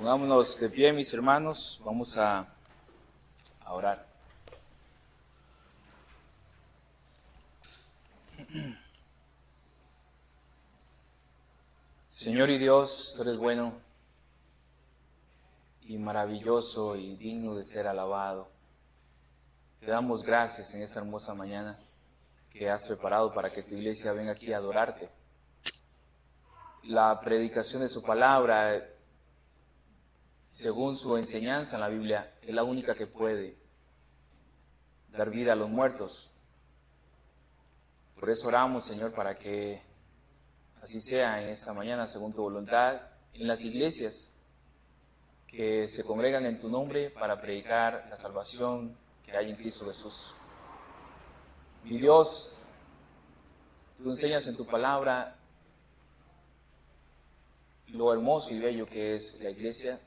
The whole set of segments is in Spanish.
Pongámonos de pie, mis hermanos, vamos a orar. Señor y Dios, tú eres bueno y maravilloso y digno de ser alabado. Te damos gracias en esta hermosa mañana que has preparado para que tu iglesia venga aquí a adorarte. La predicación de su palabra, según su enseñanza en la Biblia, es la única que puede dar vida a los muertos. Por eso oramos, Señor, para que así sea en esta mañana, según tu voluntad, en las iglesias que se congregan en tu nombre para predicar la salvación que hay en Cristo Jesús. Mi Dios, tú enseñas en tu palabra lo hermoso y bello que es la iglesia.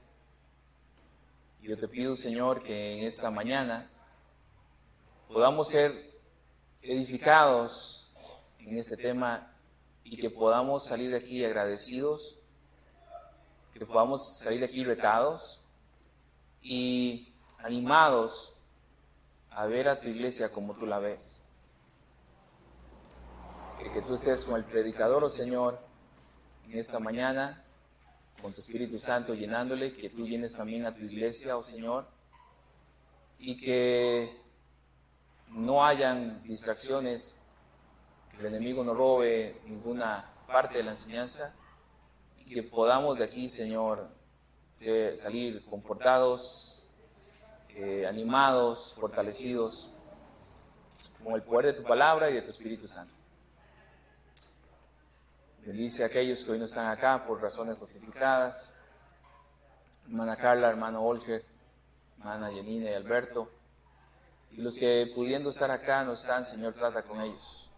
Y yo te pido, Señor, que en esta mañana podamos ser edificados en este tema y que podamos salir de aquí agradecidos, que podamos salir de aquí retados y animados a ver a tu iglesia como tú la ves. Que tú estés con el predicador, oh Señor, en esta mañana, con tu Espíritu Santo llenándole, que tú llenes también a tu iglesia, oh Señor, y que no hayan distracciones, que el enemigo no robe ninguna parte de la enseñanza, y que podamos de aquí, Señor, salir confortados, animados, fortalecidos, con el poder de tu palabra y de tu Espíritu Santo. Bendice a aquellos que hoy no están acá por razones justificadas. Hermana Carla, hermano Olger, hermana Yanina y Alberto. Y los que pudiendo estar acá no están, Señor, trata con ellos.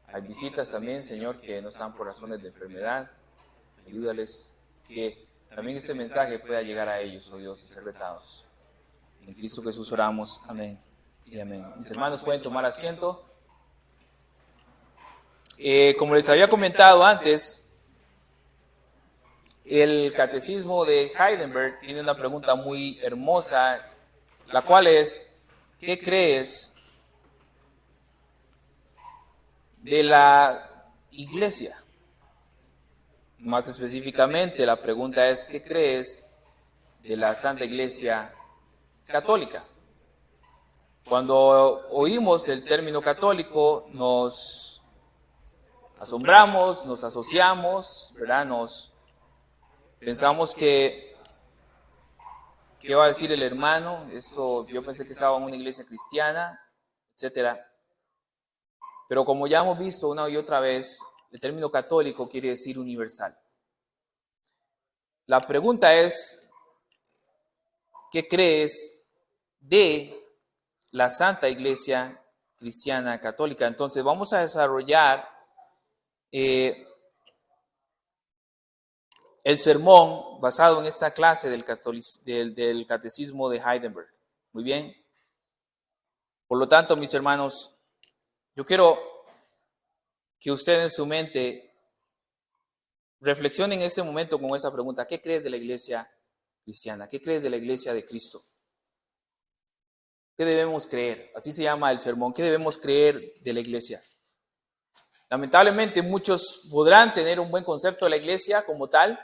Hay visitas también, Señor, que no están por razones de enfermedad. Ayúdales que también este mensaje pueda llegar a ellos, oh Dios, y ser retados. En Cristo Jesús oramos. Amén y amén. Mis hermanos pueden tomar asiento. Como les había comentado antes, el catecismo de Heidelberg tiene una pregunta muy hermosa, la cual es: ¿qué crees de la iglesia? Más específicamente, la pregunta es: ¿qué crees de la Santa Iglesia Católica? Cuando oímos el término católico, nos asombramos, nos asociamos, ¿verdad? Pensamos que, ¿qué va a decir el hermano? Eso, yo pensé que estaba en una iglesia cristiana, etcétera. Pero como ya hemos visto una y otra vez, el término católico quiere decir universal. La pregunta es: ¿qué crees de la Santa Iglesia Cristiana Católica? Entonces vamos a desarrollar el sermón basado en esta clase del catecismo de Heidelberg. Muy bien. Por lo tanto, mis hermanos, yo quiero que ustedes en su mente reflexionen en este momento con esa pregunta: ¿qué crees de la iglesia cristiana? ¿Qué crees de la iglesia de Cristo? ¿Qué debemos creer? Así se llama el sermón. ¿Qué debemos creer de la iglesia? Lamentablemente muchos podrán tener un buen concepto de la iglesia como tal,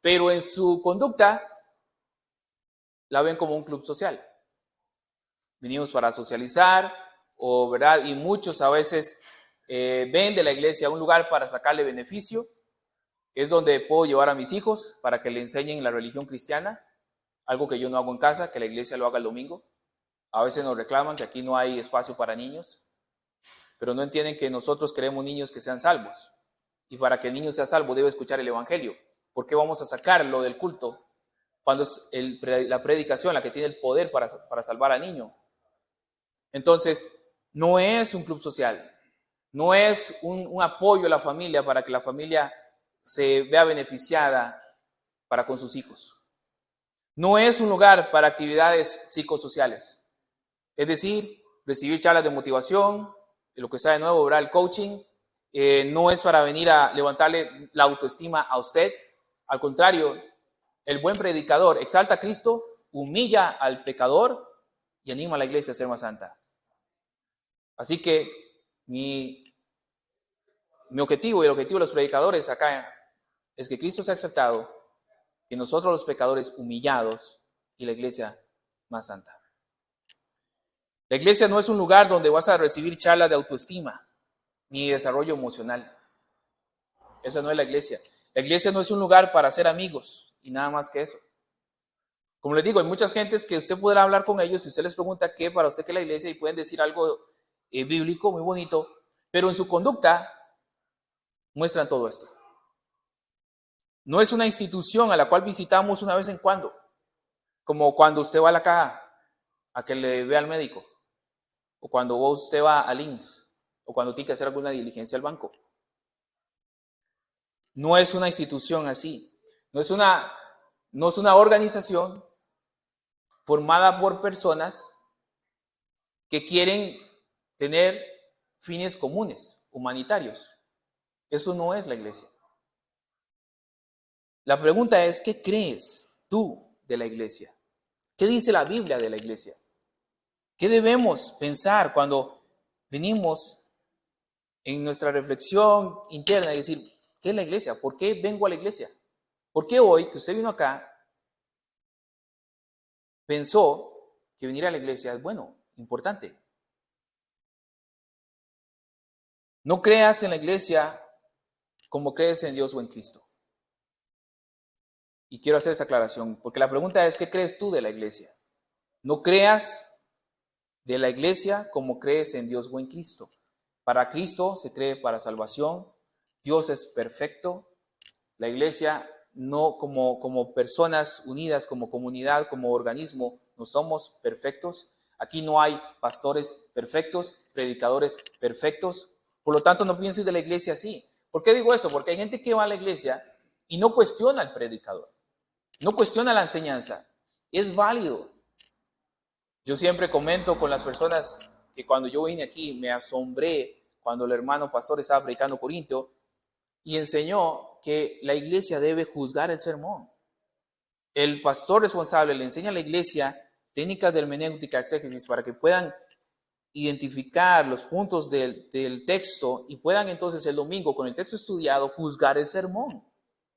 pero en su conducta la ven como un club social. Venimos para socializar, ¿verdad? Y muchos a veces ven de la iglesia un lugar para sacarle beneficio. Es donde puedo llevar a mis hijos para que le enseñen la religión cristiana, algo que yo no hago en casa, que la iglesia lo haga el domingo. A veces nos reclaman que aquí no hay espacio para niños, pero no entienden que nosotros queremos niños que sean salvos. Y para que el niño sea salvo debe escuchar el evangelio. ¿Por qué vamos a sacarlo del culto cuando es la predicación la que tiene el poder para salvar al niño? Entonces, no es un club social, no es un apoyo a la familia para que la familia se vea beneficiada para con sus hijos. No es un lugar para actividades psicosociales, es decir, recibir charlas de motivación, lo que está de nuevo, ¿verdad? El coaching. No es para venir a levantarle la autoestima a usted. Al contrario, El buen predicador exalta a Cristo, humilla al pecador y anima a la iglesia a ser más santa. Así que mi objetivo y el objetivo de los predicadores acá es que Cristo sea exaltado, que nosotros los pecadores humillados y la iglesia más santa. La iglesia no es un lugar donde vas a recibir charlas de autoestima ni desarrollo emocional. Esa no es la iglesia. La iglesia no es un lugar para hacer amigos y nada más que eso. Como les digo, hay muchas gentes que usted podrá hablar con ellos y usted les pregunta qué para usted que es la iglesia y pueden decir algo bíblico muy bonito, pero en su conducta muestran todo esto. No es una institución a la cual visitamos una vez en cuando, como cuando usted va a la caja a que le vea al médico, o cuando usted va al INSS, o cuando tiene que hacer alguna diligencia al banco. No es una institución así, no es una organización formada por personas que quieren tener fines comunes, humanitarios. Eso no es la iglesia. La pregunta es, ¿qué crees tú de la iglesia? ¿Qué dice la Biblia de la iglesia? ¿Qué debemos pensar cuando venimos en nuestra reflexión interna y decir, ¿qué es la iglesia? ¿Por qué vengo a la iglesia? ¿Por qué hoy que usted vino acá pensó que venir a la iglesia es bueno, importante? No creas en la iglesia como crees en Dios o en Cristo. Y quiero hacer esta aclaración, porque la pregunta es, ¿qué crees tú de la iglesia? No creas de la iglesia como crees en Dios o en Cristo. Para Cristo se cree para salvación. Dios es perfecto. La iglesia no como personas unidas, como comunidad, como organismo, no somos perfectos. Aquí no hay pastores perfectos, predicadores perfectos. Por lo tanto, no pienses de la iglesia así. ¿Por qué digo eso? Porque hay gente que va a la iglesia y no cuestiona al predicador, no cuestiona la enseñanza. Es válido. Yo siempre comento con las personas que cuando yo vine aquí me asombré cuando el hermano pastor estaba predicando Corintio y enseñó que la iglesia debe juzgar el sermón. El pastor responsable le enseña a la iglesia técnicas de hermenéutica, exégesis, para que puedan identificar los puntos del texto y puedan entonces el domingo con el texto estudiado juzgar el sermón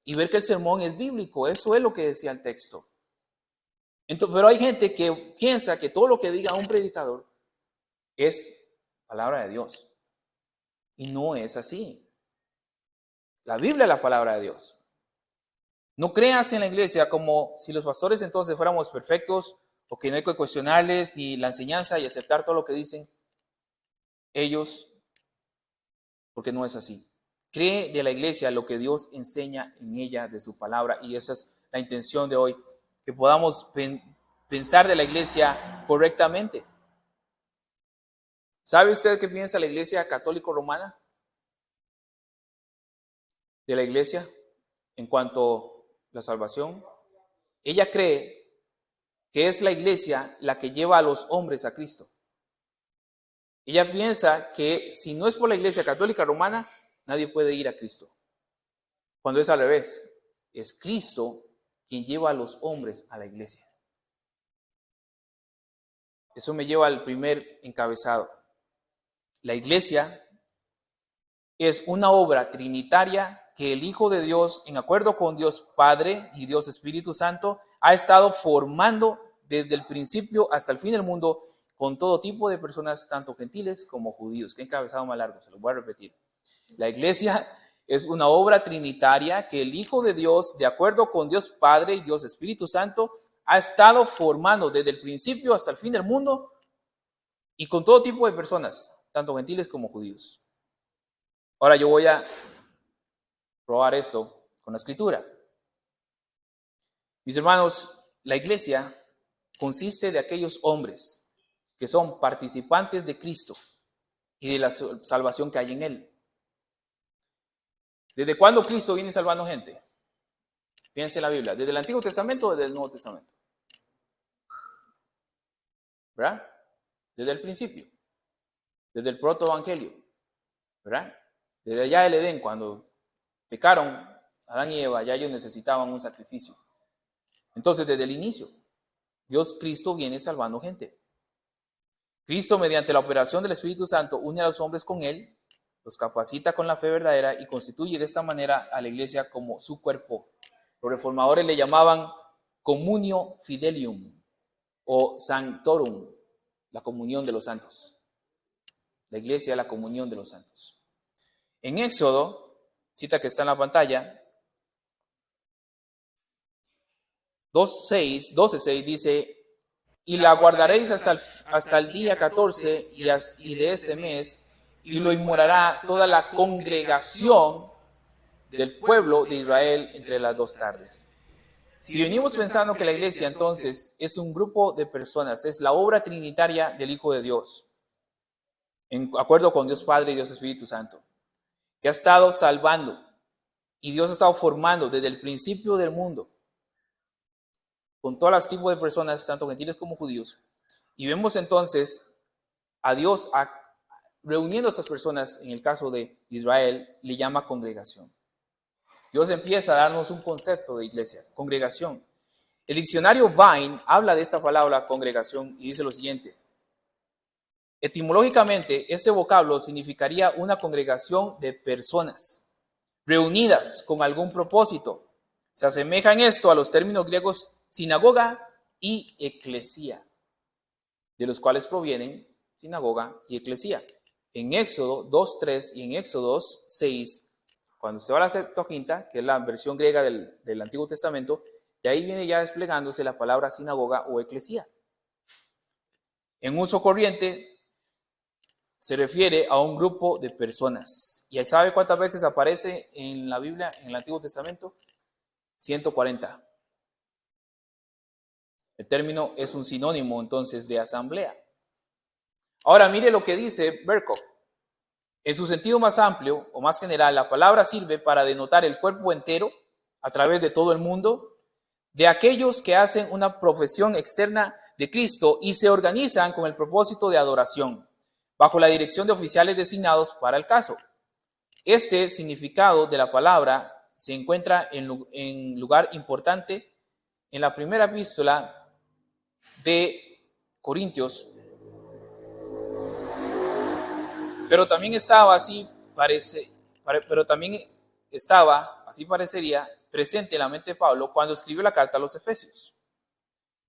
y ver que el sermón es bíblico. Eso es lo que decía el texto. Entonces, pero hay gente que piensa que todo lo que diga un predicador es palabra de Dios. Y no es así. La Biblia es la palabra de Dios. No creas en la iglesia como si los pastores entonces fuéramos perfectos o que no hay que cuestionarles ni la enseñanza y aceptar todo lo que dicen ellos, porque no es así. Cree de la iglesia lo que Dios enseña en ella de su palabra y esa es la intención de hoy, que podamos pensar de la iglesia correctamente. ¿Sabe usted qué piensa la iglesia católico romana? De la iglesia en cuanto a la salvación. Ella cree que es la iglesia la que lleva a los hombres a Cristo. Ella piensa que si no es por la iglesia católica romana, nadie puede ir a Cristo. Cuando es al revés, es Cristo quien lleva a los hombres a la iglesia. Eso me lleva al primer encabezado. La iglesia es una obra trinitaria que el Hijo de Dios, en acuerdo con Dios Padre y Dios Espíritu Santo, ha estado formando desde el principio hasta el fin del mundo con todo tipo de personas, tanto gentiles como judíos. Qué encabezado más largo, se lo voy a repetir. La iglesia es una obra trinitaria que el Hijo de Dios, de acuerdo con Dios Padre y Dios Espíritu Santo, ha estado formando desde el principio hasta el fin del mundo y con todo tipo de personas, tanto gentiles como judíos. Ahora yo voy a probar esto con la escritura. Mis hermanos, la iglesia consiste de aquellos hombres que son participantes de Cristo y de la salvación que hay en Él. ¿Desde cuándo Cristo viene salvando gente? Piense en la Biblia. ¿Desde el Antiguo Testamento o desde el Nuevo Testamento? ¿Verdad? Desde el principio. Desde el protoevangelio. ¿Verdad? Desde allá del Edén, cuando pecaron Adán y Eva, ya ellos necesitaban un sacrificio. Entonces, desde el inicio, Cristo viene salvando gente. Cristo, mediante la operación del Espíritu Santo, une a los hombres con Él, los capacita con la fe verdadera y constituye de esta manera a la iglesia como su cuerpo. Los reformadores le llamaban communio fidelium o sanctorum, la comunión de los santos. La iglesia, la comunión de los santos. En Éxodo, cita que está en la pantalla, 12:6 dice: y la guardaréis hasta el día 14 y de este mes, y lo inmolará toda la congregación del pueblo de Israel entre las 2 tardes. Si venimos pensando que la iglesia entonces es un grupo de personas, es la obra trinitaria del Hijo de Dios, en acuerdo con Dios Padre y Dios Espíritu Santo, que ha estado salvando y Dios ha estado formando desde el principio del mundo con todos los tipos de personas, tanto gentiles como judíos. Y vemos entonces a Dios reuniendo a estas personas, en el caso de Israel, le llama congregación. Dios empieza a darnos un concepto de iglesia, congregación. El diccionario Vine habla de esta palabra congregación y dice lo siguiente: etimológicamente, este vocablo significaría una congregación de personas reunidas con algún propósito. Se asemeja en esto a los términos griegos sinagoga y eclesía, de los cuales provienen sinagoga y eclesía. En Éxodo 2:3 y en Éxodo 2:6, cuando usted va a la Septuaginta, que es la versión griega del Antiguo Testamento, de ahí viene ya desplegándose la palabra sinagoga o eclesía. En uso corriente se refiere a un grupo de personas. ¿Y sabe cuántas veces aparece en la Biblia, en el Antiguo Testamento? 140. El término es un sinónimo entonces de asamblea. Ahora mire lo que dice Berkov. En su sentido más amplio o más general, la palabra sirve para denotar el cuerpo entero a través de todo el mundo de aquellos que hacen una profesión externa de Cristo y se organizan con el propósito de adoración, bajo la dirección de oficiales designados para el caso. Este significado de la palabra se encuentra en lugar importante en la primera epístola de Corintios, pero también estaba así parecería presente en la mente de Pablo cuando escribió la carta a los Efesios.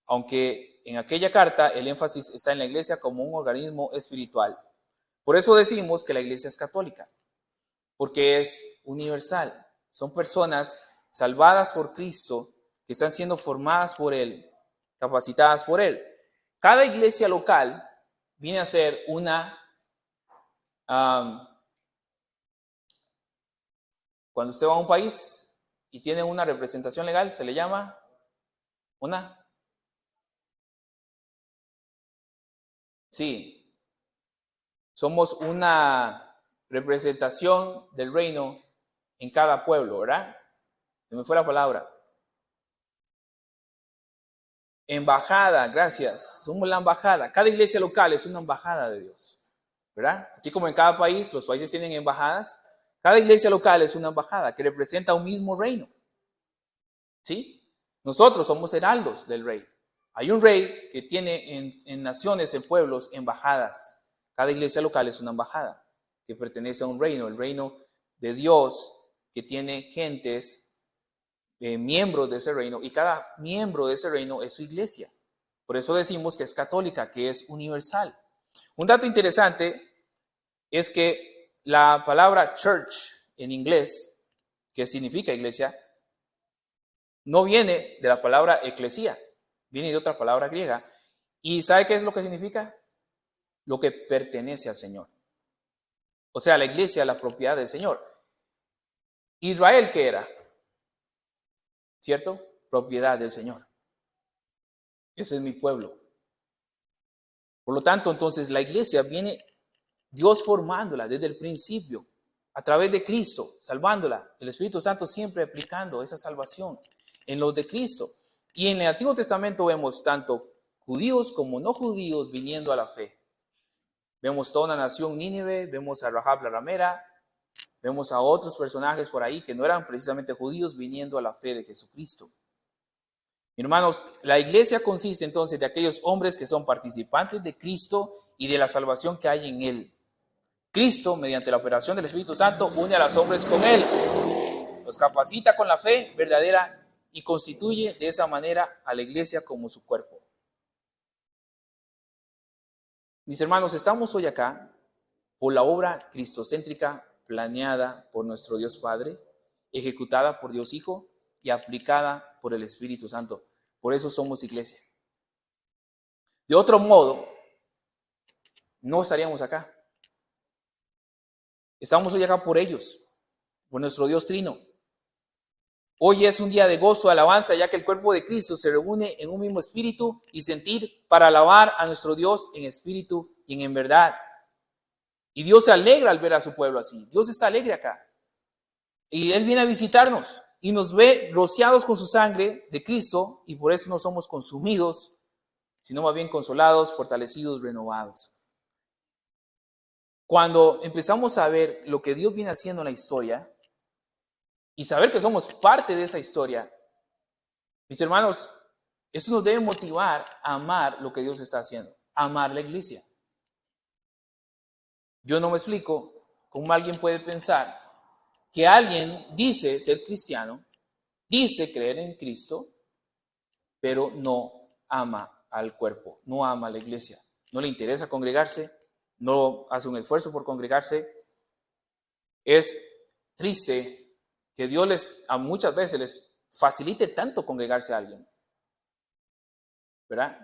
Aunque en aquella carta el énfasis está en la iglesia como un organismo espiritual. Por eso decimos que la iglesia es católica, porque es universal. Son personas salvadas por Cristo que están siendo formadas por Él, capacitadas por Él. Cada iglesia local viene a ser una... cuando usted va a un país y tiene una representación legal, se le llama una... Sí, somos una representación del reino en cada pueblo, ¿verdad? Se me fue la palabra. Embajada, gracias. Somos la embajada. Cada iglesia local es una embajada de Dios, ¿verdad? Así como en cada país, los países tienen embajadas. Cada iglesia local es una embajada que representa un mismo reino. ¿Sí? Nosotros somos heraldos del rey. Hay un rey que tiene en naciones, en pueblos, embajadas. Cada iglesia local es una embajada que pertenece a un reino, el reino de Dios, que tiene gentes, miembros de ese reino, y cada miembro de ese reino es su iglesia. Por eso decimos que es católica, que es universal. Un dato interesante es que la palabra church en inglés, que significa iglesia, no viene de la palabra eclesía, viene de otra palabra griega. ¿Y sabe qué es lo que significa? Lo que pertenece al Señor. O sea, la iglesia, la propiedad del Señor. Israel, ¿qué era? ¿Cierto? Propiedad del Señor. Ese es mi pueblo. Por lo tanto, entonces, la iglesia viene Dios formándola desde el principio, a través de Cristo, salvándola. El Espíritu Santo siempre aplicando esa salvación en los de Cristo. Y en el Antiguo Testamento vemos tanto judíos como no judíos viniendo a la fe. Vemos toda una nación Nínive, vemos a Rahab la ramera, vemos a otros personajes por ahí que no eran precisamente judíos viniendo a la fe de Jesucristo. Hermanos, la iglesia consiste entonces de aquellos hombres que son participantes de Cristo y de la salvación que hay en Él. Cristo, mediante la operación del Espíritu Santo, une a los hombres con Él, los capacita con la fe verdadera y constituye de esa manera a la iglesia como su cuerpo. Mis hermanos, estamos hoy acá por la obra cristocéntrica planeada por nuestro Dios Padre, ejecutada por Dios Hijo y aplicada por el Espíritu Santo. Por eso somos iglesia. De otro modo, no estaríamos acá. Estamos hoy acá por ellos, por nuestro Dios Trino. Hoy es un día de gozo, alabanza, ya que el cuerpo de Cristo se reúne en un mismo espíritu y sentir para alabar a nuestro Dios en espíritu y en verdad. Y Dios se alegra al ver a su pueblo así. Dios está alegre acá. Y Él viene a visitarnos y nos ve rociados con su sangre de Cristo, y por eso no somos consumidos, sino más bien consolados, fortalecidos, renovados. Cuando empezamos a ver lo que Dios viene haciendo en la historia y saber que somos parte de esa historia, mis hermanos, eso nos debe motivar a amar lo que Dios está haciendo, a amar la iglesia. Yo no me explico cómo alguien puede pensar que alguien dice ser cristiano, dice creer en Cristo, pero no ama al cuerpo, no ama a la iglesia, no le interesa congregarse, no hace un esfuerzo por congregarse. Es triste que Dios muchas veces les facilite tanto congregarse a alguien, ¿verdad?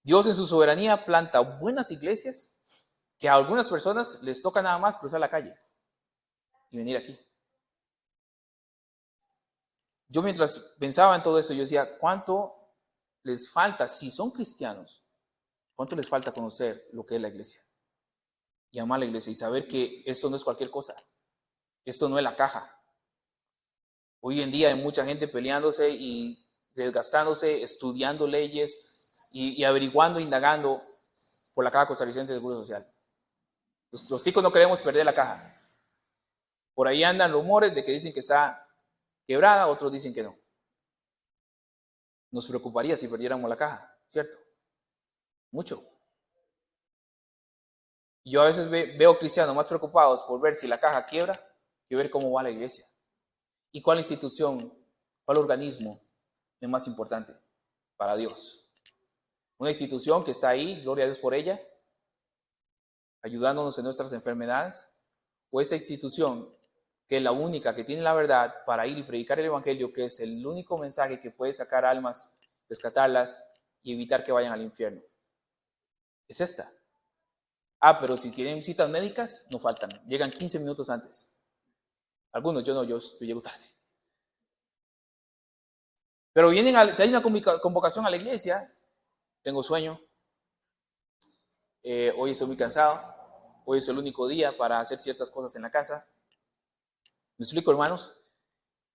Dios en su soberanía planta buenas iglesias que a algunas personas les toca nada más cruzar la calle y venir aquí. Yo mientras pensaba en todo eso, yo decía, ¿cuánto les falta, si son cristianos, cuánto les falta conocer lo que es la iglesia? Y amar la iglesia y saber que esto no es cualquier cosa. Esto no es la caja. Hoy en día hay mucha gente peleándose y desgastándose, estudiando leyes y averiguando, indagando por la caja costarricense del Seguro Social. Los ticos no queremos perder la caja. Por ahí andan rumores de que dicen que está quebrada, otros dicen que no. Nos preocuparía si perdiéramos la caja, ¿cierto? Mucho. Yo a veces veo cristianos más preocupados por ver si la caja quiebra que ver cómo va la iglesia. ¿Y cuál institución, cuál organismo es más importante para Dios? Una institución que está ahí, gloria a Dios por ella, ayudándonos en nuestras enfermedades, o esta institución que es la única que tiene la verdad para ir y predicar el evangelio, que es el único mensaje que puede sacar almas, rescatarlas y evitar que vayan al infierno. Es esta. Pero si tienen citas médicas, no faltan, llegan 15 minutos antes. Algunos, yo no, yo llego tarde. Pero si hay una convocación a la iglesia, tengo sueño, hoy estoy muy cansado, hoy es el único día para hacer ciertas cosas en la casa. ¿Me explico, hermanos?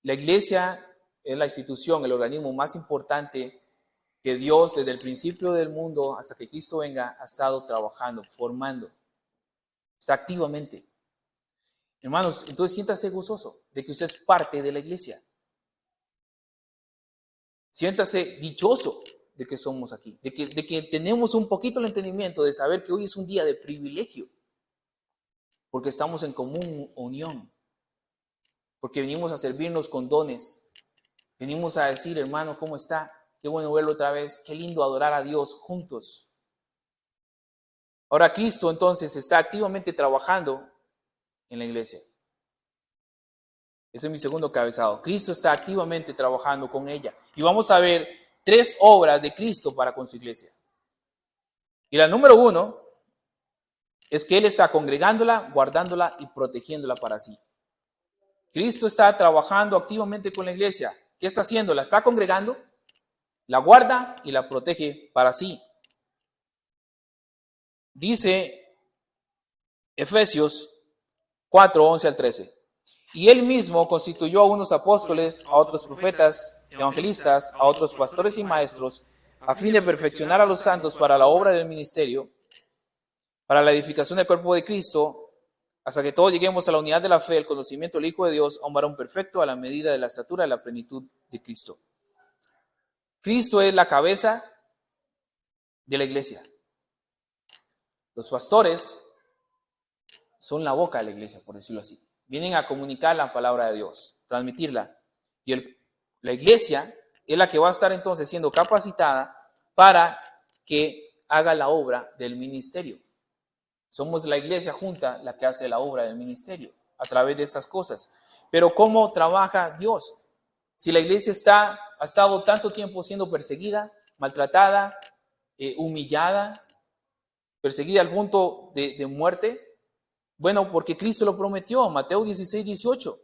La iglesia es la institución, el organismo más importante que Dios desde el principio del mundo hasta que Cristo venga ha estado trabajando, formando. Está activamente. Hermanos, entonces siéntase gozoso de que usted es parte de la iglesia. Siéntase dichoso de que somos aquí, de que tenemos un poquito el entendimiento de saber que hoy es un día de privilegio, porque estamos en común unión, porque venimos a servirnos con dones, venimos a decir, hermano, ¿cómo está? Qué bueno verlo otra vez, qué lindo adorar a Dios juntos. Ahora Cristo entonces está activamente trabajando en la iglesia. Ese es mi segundo cabezado. Cristo está activamente trabajando con ella. Y vamos a ver 3 obras de Cristo para con su iglesia. Y la número 1 es que Él está congregándola, guardándola y protegiéndola para sí. Cristo está trabajando activamente con la iglesia. ¿Qué está haciendo? La está congregando, la guarda y la protege para sí. Dice Efesios 4, 11 al 13. Y Él mismo constituyó a unos apóstoles, a otros profetas, evangelistas, a otros pastores y maestros, a fin de perfeccionar a los santos para la obra del ministerio, para la edificación del cuerpo de Cristo, hasta que todos lleguemos a la unidad de la fe, el conocimiento del Hijo de Dios, a un varón perfecto, a la medida de la estatura de la plenitud de Cristo. Cristo es la cabeza de la iglesia. Los pastores son la boca de la iglesia, por decirlo así. Vienen a comunicar la palabra de Dios, transmitirla. Y la iglesia es la que va a estar entonces siendo capacitada para que haga la obra del ministerio. Somos la iglesia junta la que hace la obra del ministerio a través de estas cosas. Pero ¿cómo trabaja Dios? Si la iglesia ha estado tanto tiempo siendo perseguida, maltratada, humillada, perseguida al punto de muerte, bueno, porque Cristo lo prometió, Mateo 16, 18.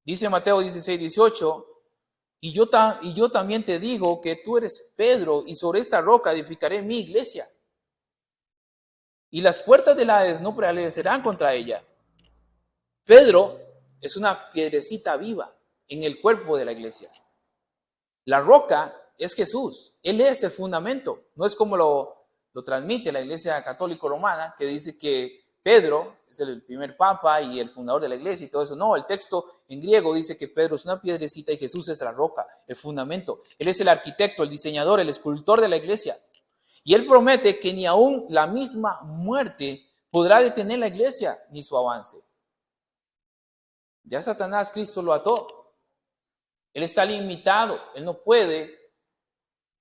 Dice Mateo 16, 18, y yo también te digo que tú eres Pedro, y sobre esta roca edificaré mi iglesia. Y las puertas del Hades no prevalecerán contra ella. Pedro es una piedrecita viva en el cuerpo de la iglesia. La roca es Jesús. Él es el fundamento. No es como lo transmite la iglesia católica romana, que dice que Pedro es el primer papa y el fundador de la iglesia y todo eso. No, el texto en griego dice que Pedro es una piedrecita y Jesús es la roca, el fundamento. Él es el arquitecto, el diseñador, el escultor de la iglesia. Y él promete que ni aún la misma muerte podrá detener la iglesia ni su avance. Ya Satanás, Cristo lo ató. Él está limitado. Él no puede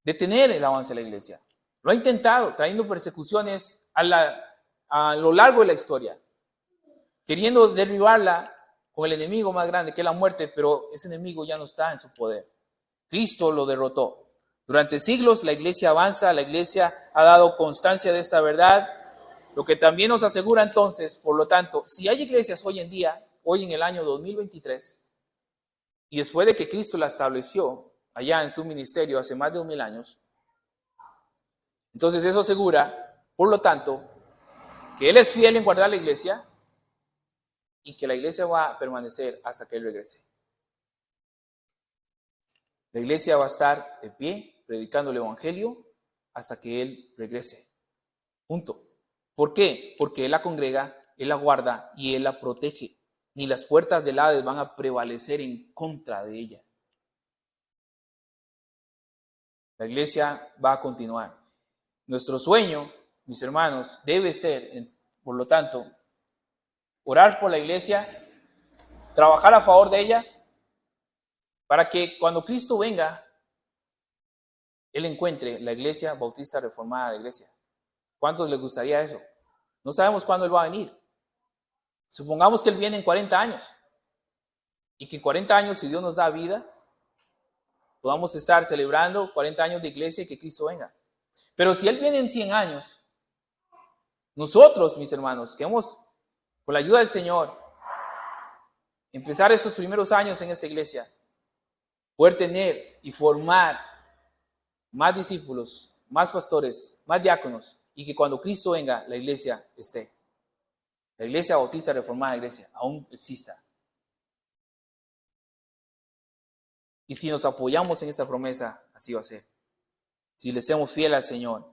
detener el avance de la iglesia. Lo ha intentado, trayendo persecuciones a lo largo de la historia, queriendo derribarla con el enemigo más grande, que es la muerte, pero ese enemigo ya no está en su poder. Cristo lo derrotó. Durante siglos la iglesia avanza, la iglesia ha dado constancia de esta verdad, lo que también nos asegura entonces, por lo tanto, si hay iglesias hoy en día, hoy en el año 2023, y después de que Cristo la estableció allá en su ministerio hace más de 2000 años, entonces eso asegura, por lo tanto, que Él es fiel en guardar la iglesia y que la iglesia va a permanecer hasta que Él regrese. La iglesia va a estar de pie, predicando el evangelio, hasta que Él regrese. Punto. ¿Por qué? Porque Él la congrega, Él la guarda y Él la protege. Ni las puertas del Hades van a prevalecer en contra de ella. La iglesia va a continuar. Nuestro sueño, mis hermanos, debe ser, por lo tanto, orar por la iglesia, trabajar a favor de ella, para que cuando Cristo venga, Él encuentre la iglesia bautista reformada de Grecia. ¿Cuántos les gustaría eso? No sabemos cuándo Él va a venir. Supongamos que Él viene en 40 años y que en 40 años, si Dios nos da vida, podamos estar celebrando 40 años de iglesia y que Cristo venga. Pero si Él viene en 100 años, nosotros, mis hermanos, que hemos, con la ayuda del Señor, empezar estos primeros años en esta iglesia, poder tener y formar más discípulos, más pastores, más diáconos, y que cuando Cristo venga, la iglesia esté. La iglesia bautista reformada de Grecia aún exista. Y si nos apoyamos en esta promesa, así va a ser. Si le seamos fieles al Señor.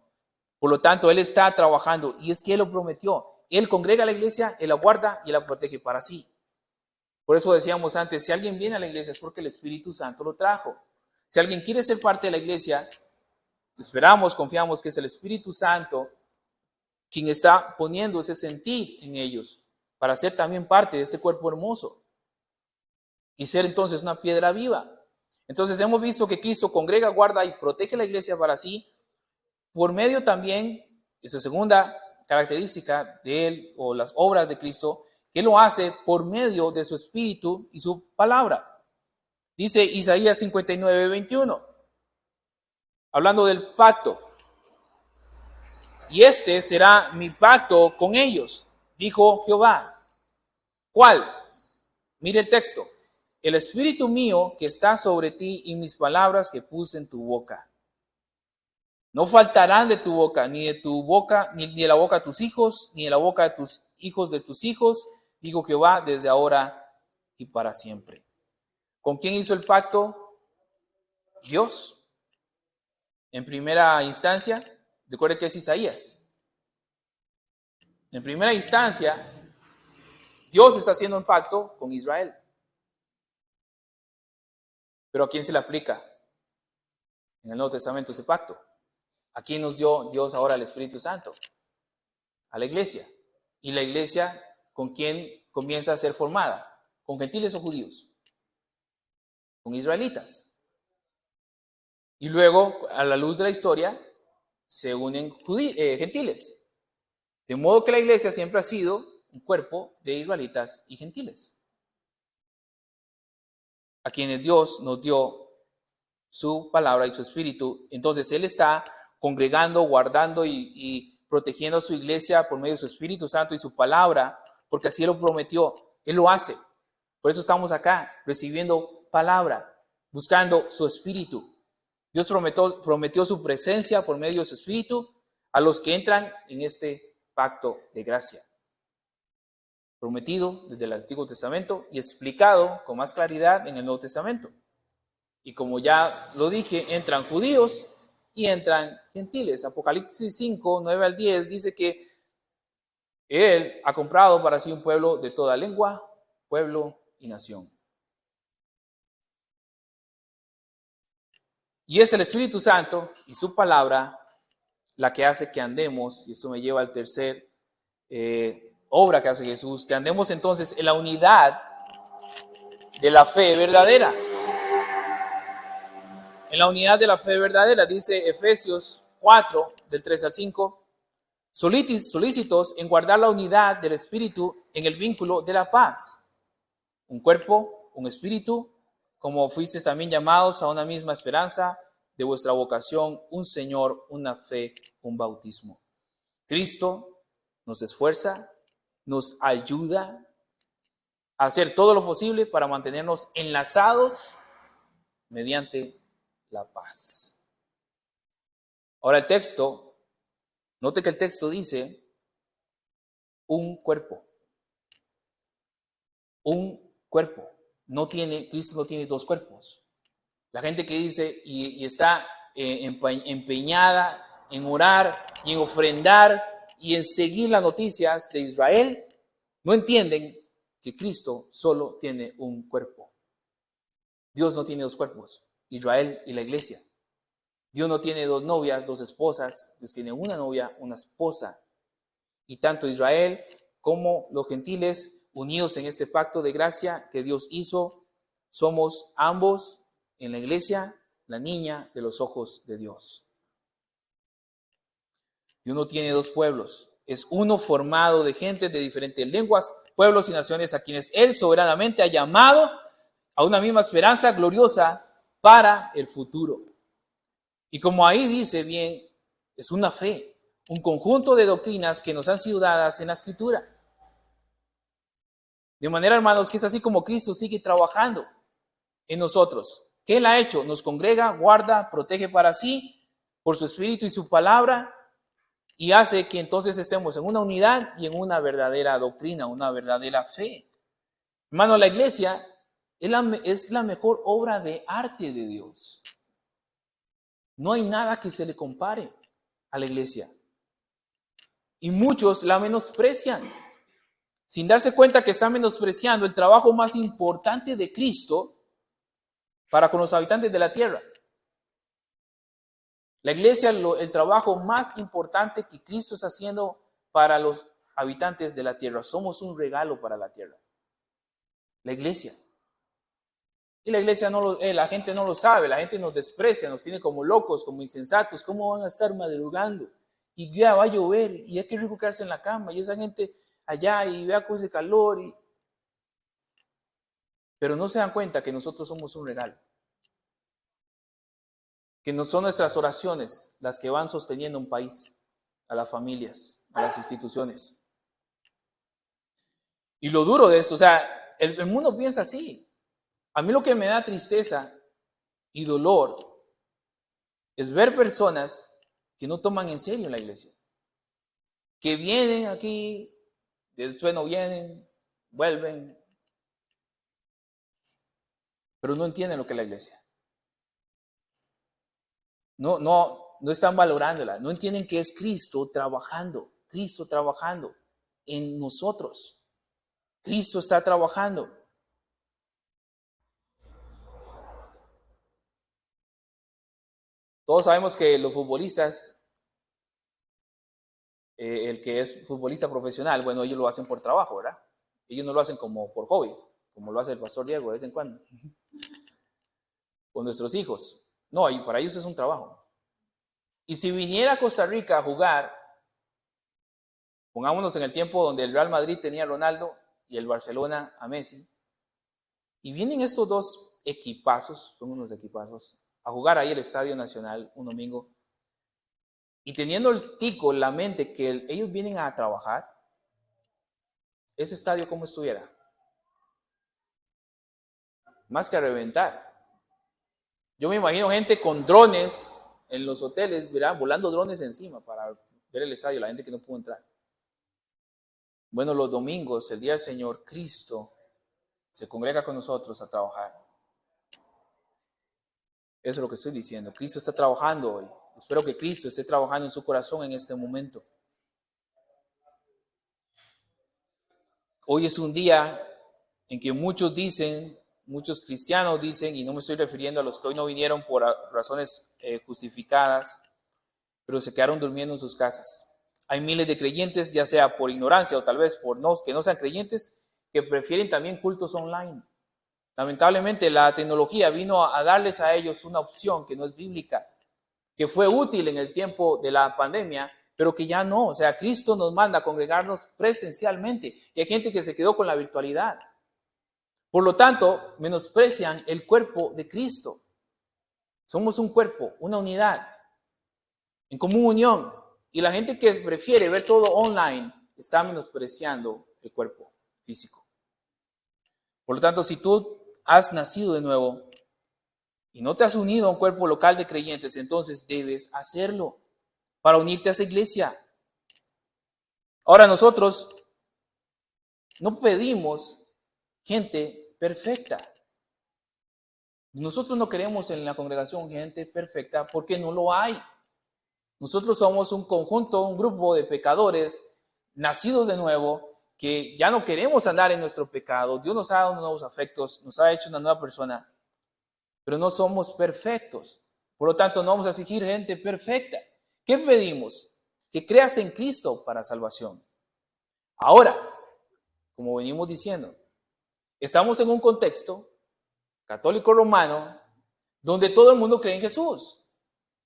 Por lo tanto, Él está trabajando y es que Él lo prometió. Él congrega a la iglesia, Él la guarda y la protege para sí. Por eso decíamos antes, si alguien viene a la iglesia es porque el Espíritu Santo lo trajo. Si alguien quiere ser parte de la iglesia, esperamos, confiamos que es el Espíritu Santo quien está poniendo ese sentir en ellos para ser también parte de este cuerpo hermoso y ser entonces una piedra viva. Entonces hemos visto que Cristo congrega, guarda y protege la iglesia para sí por medio también, esa segunda característica de Él o las obras de Cristo, que Él lo hace por medio de su Espíritu y su palabra. Dice Isaías 59, 21, hablando del pacto. Y este será mi pacto con ellos, dijo Jehová. ¿Cuál? Mire el texto. El espíritu mío que está sobre ti y mis palabras que puse en tu boca. No faltarán de tu boca, ni de tu boca, ni de la boca de tus hijos, ni de la boca de tus hijos, dijo Jehová, desde ahora y para siempre. ¿Con quién hizo el pacto? Dios. En primera instancia, recuerde que es Isaías. En primera instancia, Dios está haciendo un pacto con Israel. ¿Pero a quién se le aplica? en el Nuevo Testamento ese pacto. ¿A quién nos dio Dios ahora el Espíritu Santo? A la iglesia. ¿Y la iglesia con quién comienza a ser formada? ¿Con gentiles o judíos? Con israelitas. Y luego, a la luz de la historia, se unen gentiles. De modo que la iglesia siempre ha sido un cuerpo de israelitas y gentiles, a quienes Dios nos dio su palabra y su espíritu. Entonces Él está congregando, guardando y protegiendo a su iglesia por medio de su Espíritu Santo y su palabra, porque así Él lo prometió. Él lo hace. Por eso estamos acá, recibiendo palabra, buscando su espíritu. Dios prometió su presencia por medio de su espíritu a los que entran en este pacto de gracia, prometido desde el Antiguo Testamento y explicado con más claridad en el Nuevo Testamento. Y como ya lo dije, entran judíos y entran gentiles. Apocalipsis 5, 9 al 10 dice que Él ha comprado para sí un pueblo de toda lengua, pueblo y nación. Y es el Espíritu Santo y su palabra la que hace que andemos, y esto me lleva al tercer obra que hace Jesús, que andemos entonces en la unidad de la fe verdadera. En la unidad de la fe verdadera, dice Efesios 4, del 3 al 5, solícitos en guardar la unidad del Espíritu en el vínculo de la paz. Un cuerpo, un espíritu, como fuisteis también llamados a una misma esperanza de vuestra vocación, un Señor, una fe, un bautismo. Cristo nos esfuerza, nos ayuda a hacer todo lo posible para mantenernos enlazados mediante la paz. Ahora el texto, note que el texto dice un cuerpo. Un cuerpo. Cristo no tiene dos cuerpos. La gente que dice y está empeñada en orar y en ofrendar y en seguir las noticias de Israel, no entienden que Cristo solo tiene un cuerpo. Dios no tiene dos cuerpos, Israel y la iglesia. Dios no tiene dos novias, dos esposas, Dios tiene una novia, una esposa. Y tanto Israel como los gentiles unidos en este pacto de gracia que Dios hizo, somos ambos en la iglesia la niña de los ojos de Dios. Dios no tiene dos pueblos, es uno formado de gente de diferentes lenguas, pueblos y naciones a quienes Él soberanamente ha llamado a una misma esperanza gloriosa para el futuro. Y como ahí dice bien, es una fe, un conjunto de doctrinas que nos han sido dadas en la Escritura. De manera, hermanos, que es así como Cristo sigue trabajando en nosotros. ¿Qué Él ha hecho? Nos congrega, guarda, protege para sí, por su Espíritu y su palabra, y hace que entonces estemos en una unidad y en una verdadera doctrina, una verdadera fe. Hermano, la iglesia es la mejor obra de arte de Dios. No hay nada que se le compare a la iglesia. Y muchos la menosprecian, sin darse cuenta que están menospreciando el trabajo más importante de Cristo para con los habitantes de la tierra. La iglesia, el trabajo más importante que Cristo está haciendo para los habitantes de la tierra. Somos un regalo para la tierra. La iglesia. Y la iglesia la gente no lo sabe, la gente nos desprecia, nos tiene como locos, como insensatos. ¿Cómo van a estar madrugando? Y ya va a llover y hay que rico quedarse en la cama. Y esa gente allá y vea con ese calor. Pero no se dan cuenta que nosotros somos un regalo. Que no son nuestras oraciones las que van sosteniendo un país, a las familias, a las instituciones. Y lo duro de esto, o sea, el mundo piensa así. A mí lo que me da tristeza y dolor es ver personas que no toman en serio la iglesia. Que vienen aquí, después no vienen, vuelven, pero no entienden lo que es la iglesia. No están valorándola, no entienden que es Cristo trabajando en nosotros. Cristo está trabajando. Todos sabemos que los futbolistas, el que es futbolista profesional, bueno, ellos lo hacen por trabajo, ¿verdad? Ellos no lo hacen como por hobby, como lo hace el pastor Diego de vez en cuando, con nuestros hijos. No, y para ellos es un trabajo. Y si viniera a Costa Rica a jugar, pongámonos en el tiempo donde el Real Madrid tenía a Ronaldo y el Barcelona a Messi, y vienen estos dos equipazos, son unos equipazos, a jugar ahí el Estadio Nacional un domingo, y teniendo el tico, la mente que ellos vienen a trabajar, ese estadio ¿cómo estuviera? Más que a reventar. Yo me imagino gente con drones en los hoteles, ¿verdad? Volando drones encima para ver el estadio, la gente que no pudo entrar. Bueno, los domingos, el día del Señor, Cristo se congrega con nosotros a trabajar. Eso es lo que estoy diciendo. Cristo está trabajando hoy. Espero que Cristo esté trabajando en su corazón en este momento. Hoy es un día en que muchos dicen, muchos cristianos dicen, y no me estoy refiriendo a los que hoy no vinieron por razones justificadas, pero se quedaron durmiendo en sus casas. Hay miles de creyentes, ya sea por ignorancia o tal vez por que no sean creyentes, que prefieren también cultos online. Lamentablemente la tecnología vino a darles a ellos una opción que no es bíblica, que fue útil en el tiempo de la pandemia, pero que ya no. O sea, Cristo nos manda a congregarnos presencialmente y hay gente que se quedó con la virtualidad. Por lo tanto, menosprecian el cuerpo de Cristo. Somos un cuerpo, una unidad, en común unión. Y la gente que prefiere ver todo online está menospreciando el cuerpo físico. Por lo tanto, si tú has nacido de nuevo y no te has unido a un cuerpo local de creyentes, entonces debes hacerlo para unirte a esa iglesia. Ahora nosotros no pedimos gente perfecta. Nosotros no queremos en la congregación gente perfecta porque no lo hay. Nosotros somos un conjunto, un grupo de pecadores nacidos de nuevo que ya no queremos andar en nuestro pecado. Dios nos ha dado nuevos afectos, nos ha hecho una nueva persona, pero no somos perfectos. Por lo tanto, no vamos a exigir gente perfecta. ¿Qué pedimos? Que creas en Cristo para salvación. Ahora, como venimos diciendo, estamos en un contexto católico romano donde todo el mundo cree en Jesús.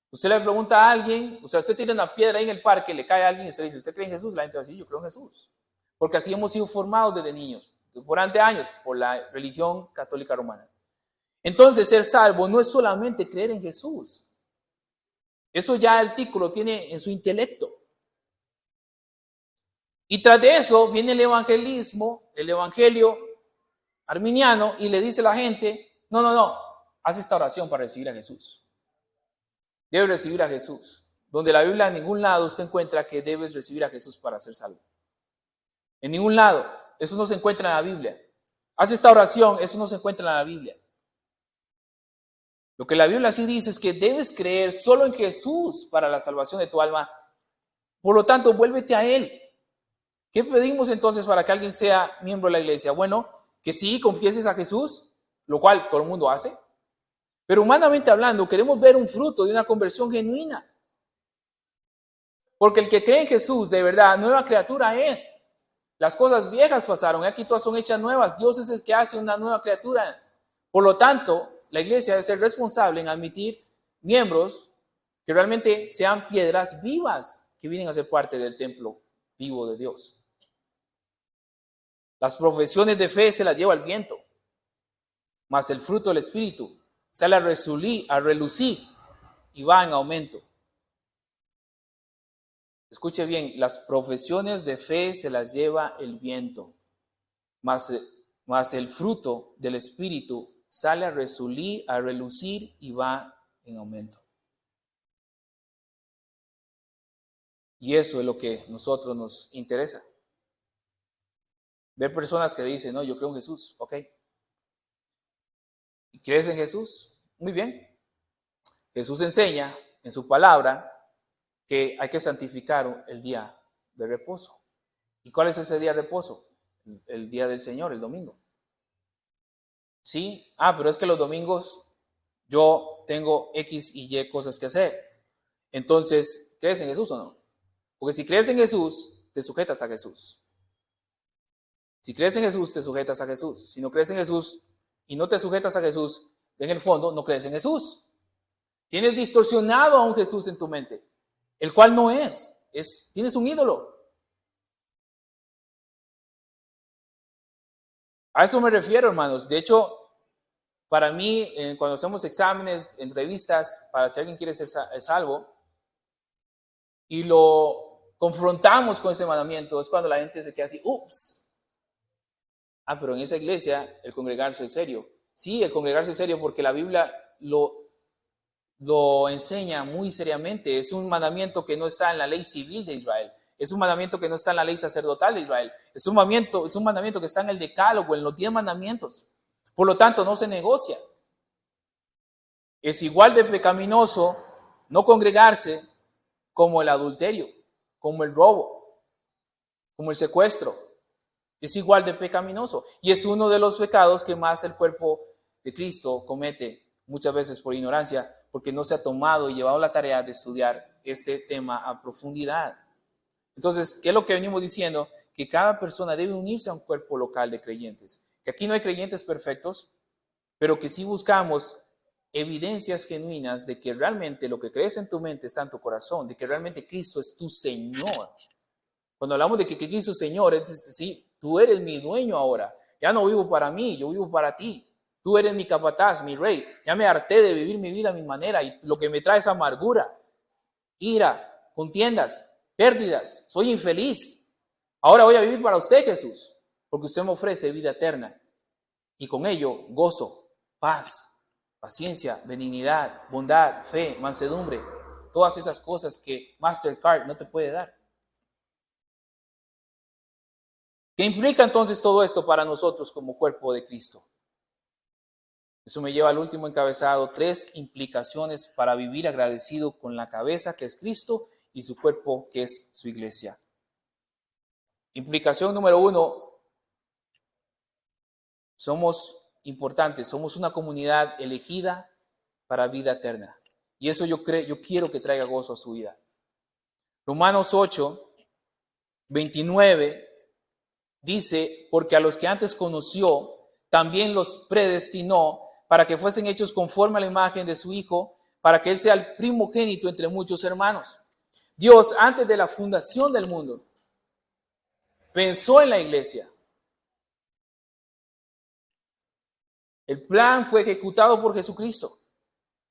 Usted le pregunta a alguien, o sea, usted tiene una piedra ahí en el parque, le cae a alguien y usted le dice, ¿usted cree en Jesús? La gente va a decir, yo creo en Jesús. Porque así hemos sido formados desde niños, durante años, por la religión católica romana. Entonces, ser salvo no es solamente creer en Jesús. Eso ya el tico lo tiene en su intelecto. Y tras de eso viene el evangelismo, el evangelio arminiano, y le dice a la gente, no, haz esta oración para recibir a Jesús. Debes recibir a Jesús. Donde la Biblia en ningún lado usted encuentra que debes recibir a Jesús para ser salvo. En ningún lado. Eso no se encuentra en la Biblia. Haz esta oración, eso no se encuentra en la Biblia. Lo que la Biblia sí dice es que debes creer solo en Jesús para la salvación de tu alma. Por lo tanto, vuélvete a Él. ¿Qué pedimos entonces para que alguien sea miembro de la iglesia? Bueno, que sí confieses a Jesús, lo cual todo el mundo hace. Pero humanamente hablando, queremos ver un fruto de una conversión genuina. Porque el que cree en Jesús, de verdad, nueva criatura es. Las cosas viejas pasaron, aquí todas son hechas nuevas. Dios es el que hace una nueva criatura. Por lo tanto, la iglesia debe ser responsable en admitir miembros que realmente sean piedras vivas que vienen a ser parte del templo vivo de Dios. Las profesiones de fe se las lleva el viento, mas el fruto del Espíritu sale a relucir y va en aumento. Escuche bien, las profesiones de fe se las lleva el viento, mas el fruto del Espíritu sale a relucir y va en aumento. Y eso es lo que a nosotros nos interesa. Ver personas que dicen, no, yo creo en Jesús, ok. ¿Y crees en Jesús? Muy bien. Jesús enseña en su palabra que hay que santificar el día de reposo. ¿Y cuál es ese día de reposo? El día del Señor, el domingo. Sí, pero es que los domingos yo tengo X y Y cosas que hacer. Entonces, ¿crees en Jesús o no? Porque si crees en Jesús, te sujetas a Jesús. Si crees en Jesús, te sujetas a Jesús. Si no crees en Jesús y no te sujetas a Jesús, en el fondo no crees en Jesús. Tienes distorsionado a un Jesús en tu mente, el cual no es. Tienes un ídolo. A eso me refiero, hermanos. De hecho, para mí, cuando hacemos exámenes, entrevistas, para si alguien quiere ser salvo, y lo confrontamos con este mandamiento, es cuando la gente se queda así, ups. Pero en esa iglesia el congregarse es serio. Sí, el congregarse es serio porque la Biblia lo enseña muy seriamente. Es un mandamiento que no está en la ley civil de Israel. Es un mandamiento que no está en la ley sacerdotal de Israel. Es un mandamiento que está en el decálogo, en los 10 mandamientos. Por lo tanto, no se negocia. Es igual de pecaminoso no congregarse como el adulterio, como el robo, como el secuestro. Es igual de pecaminoso. Y es uno de los pecados que más el cuerpo de Cristo comete, muchas veces por ignorancia, porque no se ha tomado y llevado la tarea de estudiar este tema a profundidad. Entonces, ¿qué es lo que venimos diciendo? Que cada persona debe unirse a un cuerpo local de creyentes. Que aquí no hay creyentes perfectos, pero que sí buscamos evidencias genuinas de que realmente lo que crees en tu mente está en tu corazón, de que realmente Cristo es tu Señor. Cuando hablamos de que Cristo es Señor, es decir, sí, tú eres mi dueño ahora. Ya no vivo para mí, yo vivo para ti. Tú eres mi capataz, mi rey. Ya me harté de vivir mi vida a mi manera y lo que me trae es amargura, ira, contiendas, pérdidas. Soy infeliz. Ahora voy a vivir para usted, Jesús, porque usted me ofrece vida eterna. Y con ello, gozo, paz, paciencia, benignidad, bondad, fe, mansedumbre. Todas esas cosas que Mastercard no te puede dar. ¿Qué implica entonces todo esto para nosotros como cuerpo de Cristo? Eso me lleva al último encabezado, 3 implicaciones para vivir agradecido con la cabeza que es Cristo y su cuerpo que es su iglesia. Implicación número 1, somos importantes, somos una comunidad elegida para vida eterna. Y eso yo quiero que traiga gozo a su vida. Romanos 8, 29 dice, porque a los que antes conoció, también los predestinó para que fuesen hechos conforme a la imagen de su Hijo, para que Él sea el primogénito entre muchos hermanos. Dios, antes de la fundación del mundo, pensó en la iglesia. El plan fue ejecutado por Jesucristo,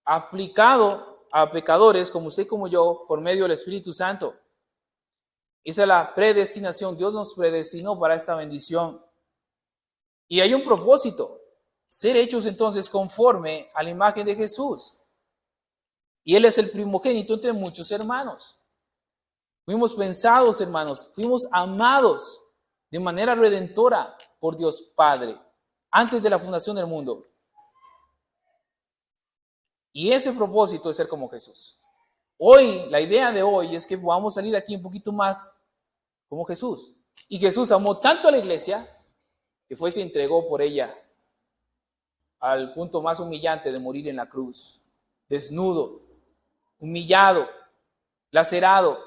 aplicado a pecadores como usted y como yo, por medio del Espíritu Santo. Esa es la predestinación. Dios nos predestinó para esta bendición. Y hay un propósito, ser hechos entonces conforme a la imagen de Jesús. Y Él es el primogénito entre muchos hermanos. Fuimos pensados, hermanos, fuimos amados de manera redentora por Dios Padre, antes de la fundación del mundo. Y ese propósito es ser como Jesús. Hoy, la idea de hoy es que podamos salir aquí un poquito más como Jesús. Y Jesús amó tanto a la iglesia que fue y se entregó por ella al punto más humillante de morir en la cruz, desnudo, humillado, lacerado,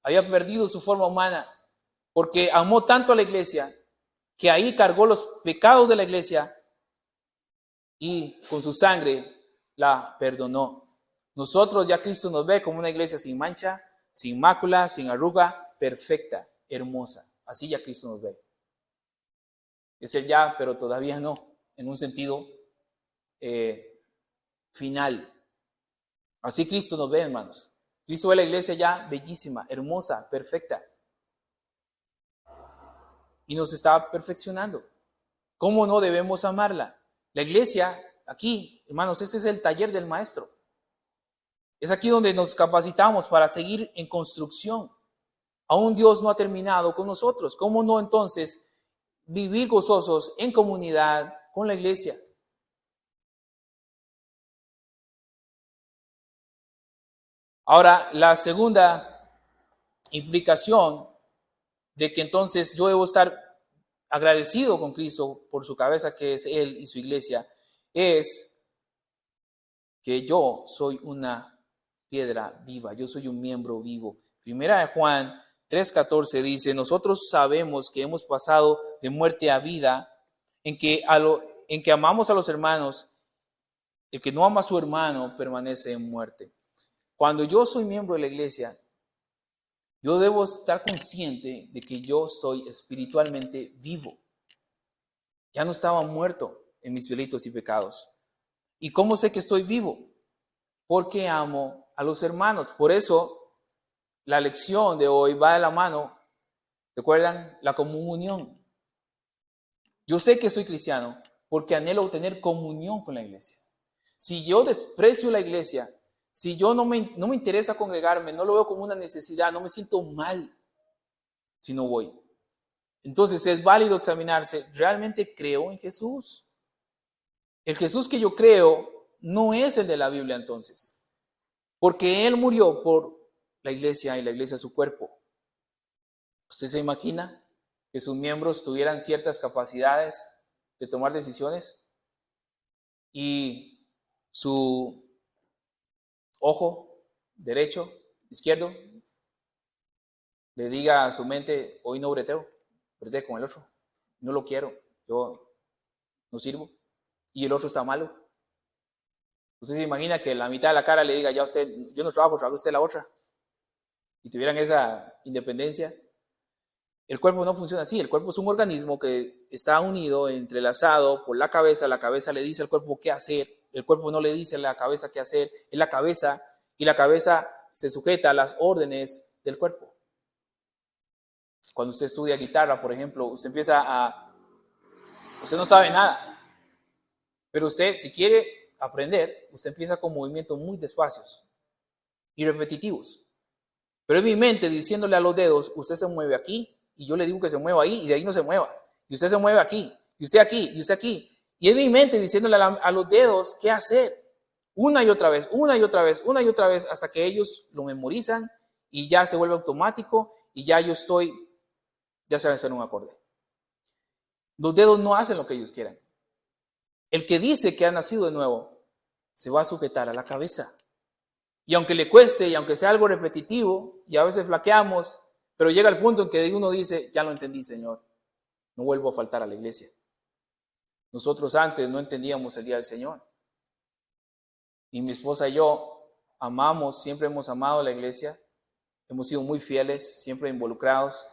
había perdido su forma humana, porque amó tanto a la iglesia que ahí cargó los pecados de la iglesia y con su sangre la perdonó. Nosotros ya Cristo nos ve como una iglesia sin mancha, sin mácula, sin arruga, perfecta, hermosa. Así ya Cristo nos ve. Es el ya, pero todavía no, en un sentido final. Así Cristo nos ve, hermanos. Cristo ve la iglesia ya bellísima, hermosa, perfecta. Y nos está perfeccionando. ¿Cómo no debemos amarla? La iglesia, aquí, hermanos, este es el taller del maestro. Es aquí donde nos capacitamos para seguir en construcción. Aún Dios no ha terminado con nosotros. ¿Cómo no entonces vivir gozosos en comunidad con la iglesia? Ahora, la segunda implicación de que entonces yo debo estar agradecido con Cristo por su cabeza que es Él y su iglesia, es que yo soy una piedra viva, yo soy un miembro vivo. Primera de Juan 3:14 dice, nosotros sabemos que hemos pasado de muerte a vida, en que amamos a los hermanos. El que no ama a su hermano permanece en muerte. Cuando yo soy miembro de la iglesia, yo debo estar consciente de que yo estoy espiritualmente vivo. Ya no estaba muerto en mis delitos y pecados. ¿Y cómo sé que estoy vivo? Porque amo a los hermanos. Por eso la lección de hoy va de la mano, ¿recuerdan? La comunión. Yo sé que soy cristiano porque anhelo tener comunión con la iglesia. Si yo desprecio la iglesia, si yo no me interesa congregarme, no lo veo como una necesidad, no me siento mal si no voy. Entonces es válido examinarse, ¿realmente creo en Jesús? El Jesús que yo creo no es el de la Biblia entonces, porque Él murió por la iglesia y la iglesia es su cuerpo. ¿Usted se imagina que sus miembros tuvieran ciertas capacidades de tomar decisiones y su ojo derecho, izquierdo, le diga a su mente, hoy no breteo, breteé con el otro, no lo quiero, yo no sirvo, y el otro está malo? ¿Usted se imagina que la mitad de la cara le diga, ya usted, yo no trabajo, trabaja usted la otra? Y tuvieran esa independencia. El cuerpo no funciona así, el cuerpo es un organismo que está unido, entrelazado por la cabeza le dice al cuerpo qué hacer, el cuerpo no le dice a la cabeza qué hacer, es la cabeza, y la cabeza se sujeta a las órdenes del cuerpo. Cuando usted estudia guitarra, por ejemplo, usted no sabe nada, pero usted, si quiere aprender, usted empieza con movimientos muy despacios y repetitivos. Pero es mi mente diciéndole a los dedos, usted se mueve aquí, y yo le digo que se mueva ahí, y de ahí no se mueva. Y usted se mueve aquí, y usted aquí, y usted aquí. Y es mi mente diciéndole a los dedos qué hacer. Una y otra vez, una y otra vez, una y otra vez, hasta que ellos lo memorizan, y ya se vuelve automático, y ya yo ya saben hacer un acorde. Los dedos no hacen lo que ellos quieran. El que dice que ha nacido de nuevo, se va a sujetar a la cabeza. Y aunque le cueste, y aunque sea algo repetitivo, y a veces flaqueamos, pero llega el punto en que uno dice, ya lo entendí, Señor, no vuelvo a faltar a la iglesia. Nosotros antes no entendíamos el día del Señor. Y mi esposa y yo amamos, siempre hemos amado la iglesia, hemos sido muy fieles, siempre involucrados,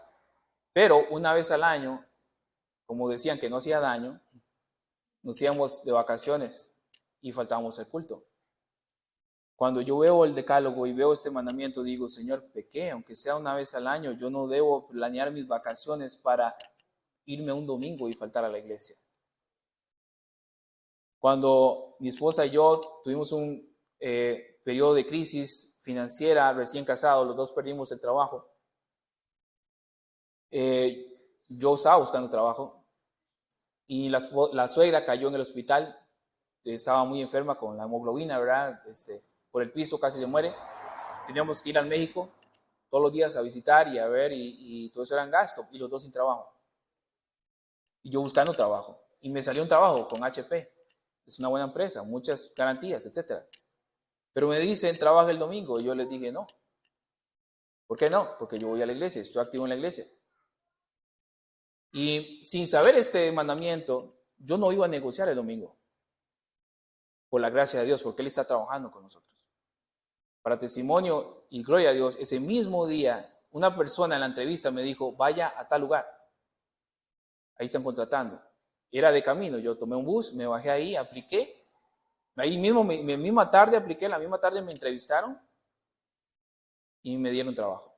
pero una vez al año, como decían que no hacía daño, nos íbamos de vacaciones y faltábamos el culto. Cuando yo veo el decálogo y veo este mandamiento, digo, Señor, pequé, aunque sea una vez al año, yo no debo planear mis vacaciones para irme un domingo y faltar a la iglesia. Cuando mi esposa y yo tuvimos un periodo de crisis financiera, recién casados, los dos perdimos el trabajo. Yo estaba buscando trabajo y la suegra cayó en el hospital, estaba muy enferma con la hemoglobina, ¿verdad? Por el piso casi se muere. Teníamos que ir al México todos los días a visitar y a ver, y todo eso eran gastos, y los dos sin trabajo. Y yo buscando trabajo. Y me salió un trabajo con HP. Es una buena empresa, muchas garantías, etc. Pero me dicen, trabaja el domingo. Y yo les dije, no. ¿Por qué no? Porque yo voy a la iglesia, estoy activo en la iglesia. Y sin saber este mandamiento, yo no iba a negociar el domingo. Por la gracia de Dios, porque Él está trabajando con nosotros. Para testimonio y gloria a Dios, ese mismo día, una persona en la entrevista me dijo, vaya a tal lugar. Ahí están contratando. Era de camino, yo tomé un bus, me bajé ahí, apliqué. Ahí mismo, mi misma tarde apliqué, la misma tarde me entrevistaron y me dieron trabajo.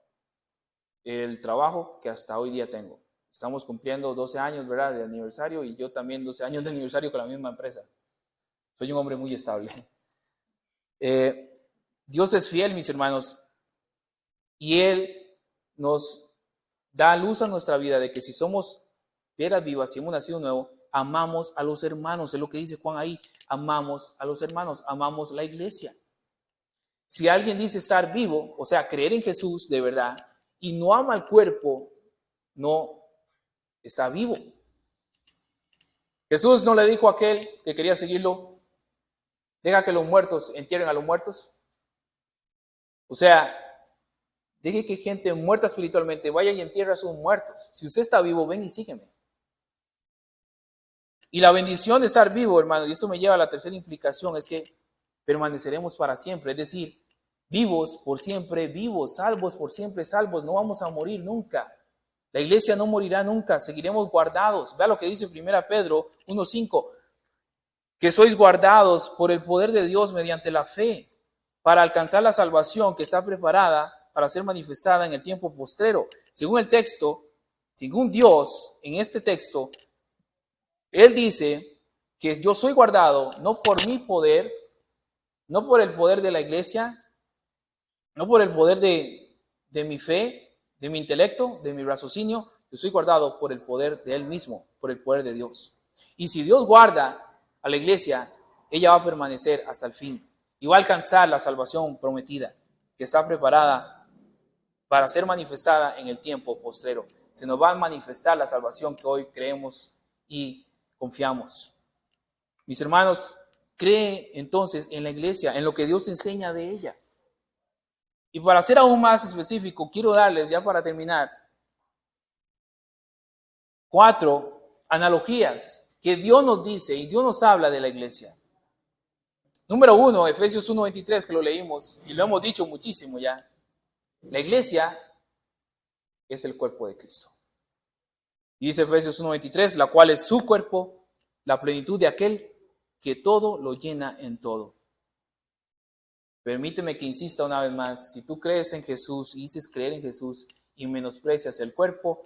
El trabajo que hasta hoy día tengo. Estamos cumpliendo 12 años, ¿verdad?, de aniversario, y yo también 12 años de aniversario con la misma empresa. Soy un hombre muy estable. Dios es fiel, mis hermanos, y Él nos da luz a nuestra vida de que si somos piedras vivas, si hemos nacido nuevo, amamos a los hermanos. Es lo que dice Juan ahí, amamos a los hermanos, amamos la iglesia. Si alguien dice estar vivo, o sea, creer en Jesús de verdad, y no ama al cuerpo, no está vivo. Jesús no le dijo a aquel que quería seguirlo, Deja que los muertos entierren a los muertos. O sea, deje que gente muerta espiritualmente vaya y entierre a sus muertos. Si usted está vivo, ven y sígueme. Y la bendición de estar vivo, hermano, y eso me lleva a la tercera implicación, es que permaneceremos para siempre. Es decir, vivos por siempre, vivos, salvos por siempre, salvos. No vamos a morir nunca. La iglesia no morirá nunca, seguiremos guardados. Vea lo que dice 1 Pedro 1:5, que sois guardados por el poder de Dios mediante la fe, para alcanzar la salvación que está preparada para ser manifestada en el tiempo postrero. Según el texto, según Dios, en este texto, Él dice que yo soy guardado no por mi poder, no por el poder de la iglesia, no por el poder de mi fe, de mi intelecto, de mi raciocinio. Yo soy guardado por el poder de Él mismo, por el poder de Dios. Y si Dios guarda a la iglesia, ella va a permanecer hasta el fin y va a alcanzar la salvación prometida que está preparada para ser manifestada en el tiempo postrero. Se nos va a manifestar la salvación que hoy creemos y confiamos. Mis hermanos, cree entonces en la iglesia, en lo que Dios enseña de ella. Y para ser aún más específico, quiero darles, ya para terminar, 4 analogías que Dios nos dice y Dios nos habla de la iglesia. Número 1, Efesios 1:23, que lo leímos y lo hemos dicho muchísimo ya. La iglesia es el cuerpo de Cristo. Y dice Efesios 1:23, la cual es su cuerpo, la plenitud de aquel que todo lo llena en todo. Permíteme que insista una vez más, si tú crees en Jesús y dices creer en Jesús y menosprecias el cuerpo,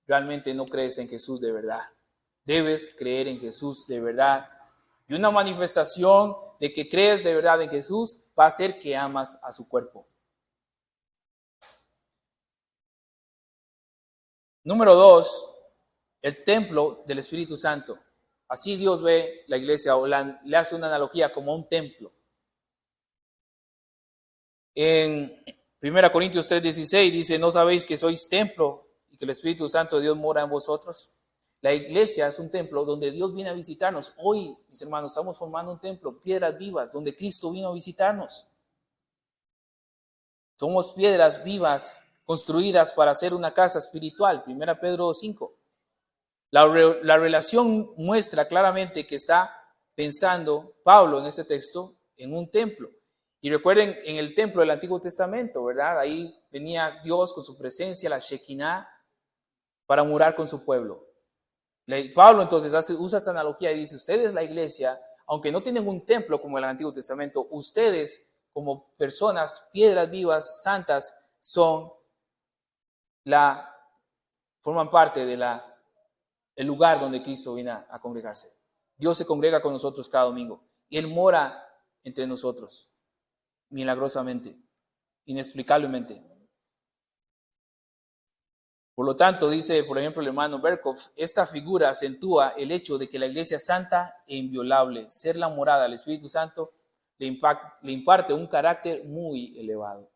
realmente no crees en Jesús de verdad. Debes creer en Jesús de verdad. Y una manifestación de que crees de verdad en Jesús va a ser que amas a su cuerpo. Número 2, el templo del Espíritu Santo. Así Dios ve la iglesia, o le hace una analogía como un templo. En 1 Corintios 3:16 dice, ¿no sabéis que sois templo y que el Espíritu Santo de Dios mora en vosotros? La iglesia es un templo donde Dios viene a visitarnos. Hoy, mis hermanos, estamos formando un templo, piedras vivas, donde Cristo vino a visitarnos. Somos piedras vivas construidas para hacer una casa espiritual. 1 Pedro 5. La relación muestra claramente que está pensando Pablo en este texto en un templo. Y recuerden, en el templo del Antiguo Testamento, ¿verdad? Ahí venía Dios con su presencia, la Shekinah, para morar con su pueblo. Pablo entonces usa esa analogía y dice, ustedes la iglesia, aunque no tienen un templo como el Antiguo Testamento, ustedes como personas, piedras vivas, santas, forman parte del lugar donde Cristo viene a congregarse. Dios se congrega con nosotros cada domingo y Él mora entre nosotros, milagrosamente, inexplicablemente. Por lo tanto, dice, por ejemplo, el hermano Berkhoff, esta figura acentúa el hecho de que la iglesia santa e inviolable, ser la morada del Espíritu Santo, le imparte un carácter muy elevado.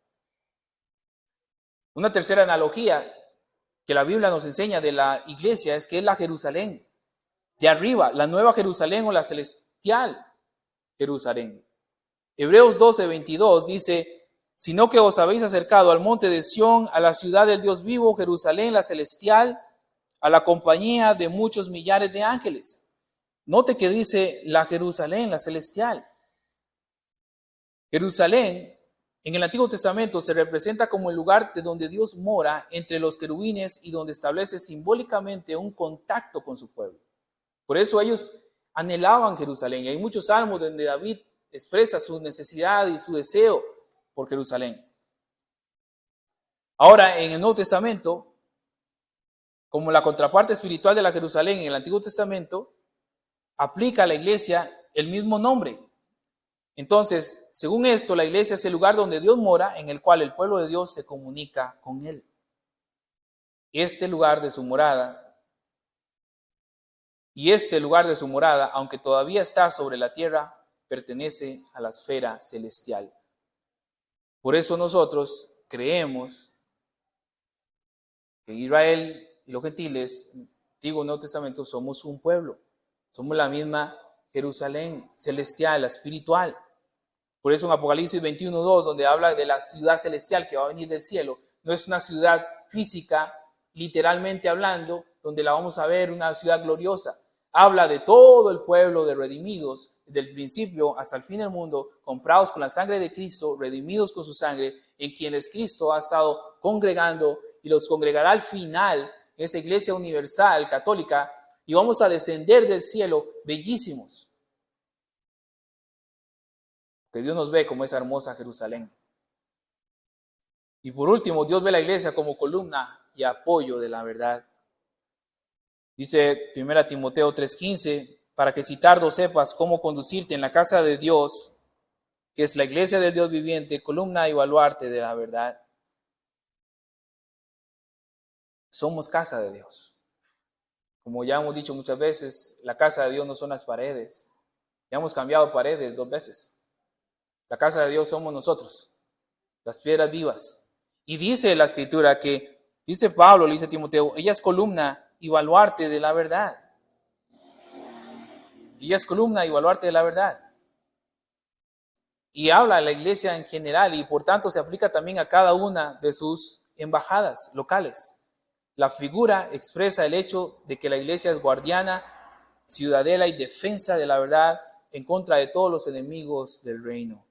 Una tercera analogía que la Biblia nos enseña de la iglesia es que es la Jerusalén de arriba, la nueva Jerusalén o la celestial Jerusalén. Hebreos 12:22 dice, sino que os habéis acercado al monte de Sión, a la ciudad del Dios vivo, Jerusalén, la celestial, a la compañía de muchos millares de ángeles. Note que dice la Jerusalén, la celestial. Jerusalén, en el Antiguo Testamento, se representa como el lugar de donde Dios mora entre los querubines y donde establece simbólicamente un contacto con su pueblo. Por eso ellos anhelaban Jerusalén. Y hay muchos salmos donde David expresa su necesidad y su deseo por Jerusalén. Ahora, en el Nuevo Testamento, como la contraparte espiritual de la Jerusalén en el Antiguo Testamento, aplica a la iglesia el mismo nombre. Entonces, según esto, la iglesia es el lugar donde Dios mora, en el cual el pueblo de Dios se comunica con Él. Este lugar de su morada, aunque todavía está sobre la tierra, pertenece a la esfera celestial. Por eso nosotros creemos que Israel y los gentiles, Antiguo y Nuevo Testamento, somos un pueblo, somos la misma Jerusalén celestial, la espiritual. Por eso en Apocalipsis 21:2, donde habla de la ciudad celestial que va a venir del cielo, no es una ciudad física, literalmente hablando, donde la vamos a ver, una ciudad gloriosa. Habla de todo el pueblo de redimidos, desde el principio hasta el fin del mundo, comprados con la sangre de Cristo, redimidos con su sangre, en quienes Cristo ha estado congregando y los congregará al final en esa iglesia universal católica, y vamos a descender del cielo bellísimos. Que Dios nos ve como esa hermosa Jerusalén. Y por último, Dios ve la iglesia como columna y apoyo de la verdad. Dice 1 Timoteo 3:15, para que si tardo sepas cómo conducirte en la casa de Dios, que es la iglesia del Dios viviente, columna y baluarte de la verdad. Somos casa de Dios. Como ya hemos dicho muchas veces, la casa de Dios no son las paredes. Ya hemos cambiado paredes 2 veces. La casa de Dios somos nosotros, las piedras vivas. Y dice la Escritura que, dice Pablo, le dice a Timoteo, ella es columna y baluarte de la verdad. Ella es columna y baluarte de la verdad. Y habla a la iglesia en general y por tanto se aplica también a cada una de sus embajadas locales. La figura expresa el hecho de que la iglesia es guardiana, ciudadela y defensa de la verdad en contra de todos los enemigos del reino.